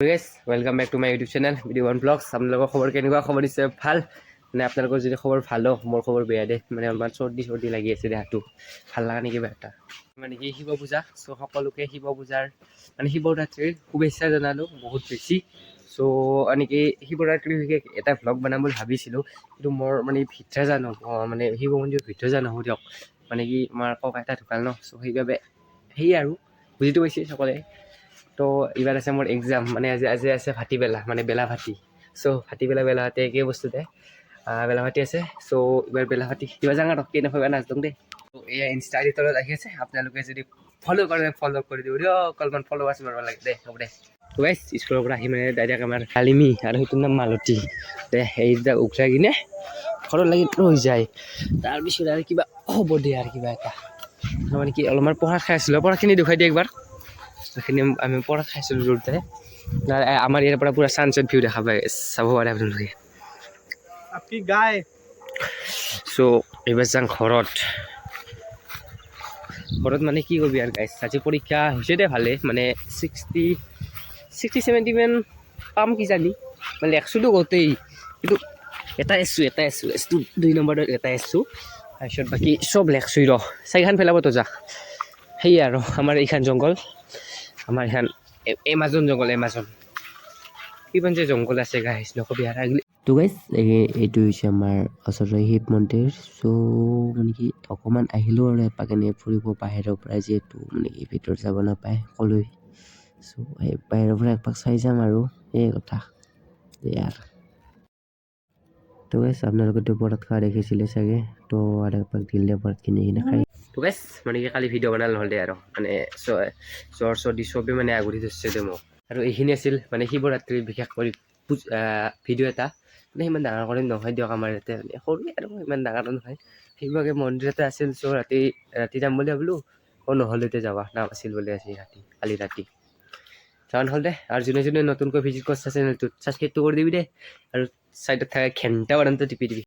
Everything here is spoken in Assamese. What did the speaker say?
Guys, welcome back to my YouTube channel, Video One Vlogs. আপোনালোকৰ খবৰ কেনেকুৱা? খবৰ নিশ্চয় ভাল। মানে আপোনালোকৰ যদি খবৰ ভালো, মোৰ খবৰ বেয়া দে। মানে অলপমান চৰ্দি লাগি আছে দেহাটো। ভাল লগা নাই কিবা এটা। মানে কি শিৱ পূজা, চ' সকলোকে শিৱ পূজাৰ মানে শিৱৰাত্ৰিৰ শুভেচ্ছা জনালোঁ বহুত বেছি। চ' এনেকৈ শিৱৰাত্ৰিৰ বিশেষ এটা ভ্লগ বনাম বুলি ভাবিছিলোঁ, কিন্তু মোৰ মানে ভিতৰা জানো মানে শিৱ মন্দিৰৰ ভিতৰা জানো দিয়ক। মানে কি আমাৰ ককা এটা ঢুকাল ন, চ' সেইবাবে সেয়ে আৰু বুজিতো পাইছে সকলোৱে। তো এইবাৰ আছে মোৰ এক্সাম, মানে আজি আছে ভাটিবেলা, মানে বেলাভাটি। চ' বেলা ভাটি একেই বস্তুতে বেলাভাটি আছে। চ' এইবাৰ বেলাভাটি কিবা জাঙা ৰখি নাপাবা নাজদং দেই। ত' এয়া ইনষ্টা আইডি তলত আহি আছে, আপোনালোকে যদি ফ'ল' কৰে ফ'ল' কৰি দিব দিয়ক, অলপমান ফ'ল'ৱাৰ্ছ মাৰিব লাগে দেই। হ'ব দে। তো গাইছ, স্কুলৰ পৰা আহি মানে ডাইৰেক্ট আমাৰ কালিমি আৰু সেইটোৰ নাম মালতী দে, এই দুটা উঘৰাই কিনে ঘৰত লাগি ৰৈ যায়। তাৰপিছত আৰু কিবা হ'ব দিয়ে আৰু কিবা এটা মানে কি অলপমান পঢ়া খাই আছিলোঁ। পঢ়াখিনি দেখুৱাই দিয়ে একবাৰ। সেইখিনি আমি পঢ়াত খাইছিলোঁ জোৰতে। আমাৰ ইয়াৰ পৰা পুৰা ছানছেট ভিউ দেখা পায়, চাব পাৰে আপোনালোকে। চ' এইবাৰ যাওঁ ঘৰত মানে কি কবি আৰু গাইছ, আজি পৰীক্ষা হৈছে দে ভালে, মানে 60-70 মান পাম কিজানি। মানে 100টো গোটেই, কিন্তু এটাই এছটো 2 নম্বৰত এটাই এছটো। তাৰপিছত বাকী চব লেখছোঁ ৰ চাৰিখান পেলাবতো যা। সেয়ে আৰু আমাৰ এইখান জংঘল, আমাৰ এইখান এমাজন জংঘল, এমাজন কিমান যে জংঘল আছে গাইছ নকবি আৰু। তো গাইছ, এইটো হৈছে আমাৰ ওচৰৰ শিৱ মন্দিৰ। চ' মানে কি অকণমান আহিলোঁ আৰু এপাক এনে ফুৰিব বাহিৰৰ পৰা, যিহেতু মানে কি ভিতৰত যাব নাপায় ক'লৈ। চ' সেই বাহিৰৰ পৰা একপাক চাই যাম আৰু সেই কথা ইয়াৰ। তো গাইছ, আপোনালোকেতো পৰত খোৱা দেখিছিলে চাগে, তো আৰু একপাক দিলে পৰত কিনি খাই। তো গাইছ, মানে কি কালি ভিডিঅ' বনালে হ'ল দে আৰু মানে জ্বৰ চৰ্দি চবেই মানে আগুৰি ধৰিছে দে মোক। আৰু এইখিনি আছিল মানে শিৱৰাত্ৰিৰ বিশেষ কৰি ভিডিঅ' এটা। মানে সিমান ডাঙৰ কৰি নহয় দিয়ক, আমাৰ ইয়াতে মানে সৰুৱে আৰু ইমান ডাঙৰ নহয়। সেইভাগে মন্দিৰ এটা আছিল। চ' ৰাতি যাম বুলি ভাবিলোঁ, নহ'ল এতিয়া যাবা নাম আছিল বুলি আজি কালি ৰাতি যাৱা নহ'ল দে। আৰু যোনে নতুনকৈ ভিজিট কৰিছে চেনেলটোত ছাবস্ক্ৰাইবটো কৰি দিবি দে, আৰু ছাইডত থকা ঘণ্টা বাটনটো টিপি দিবি।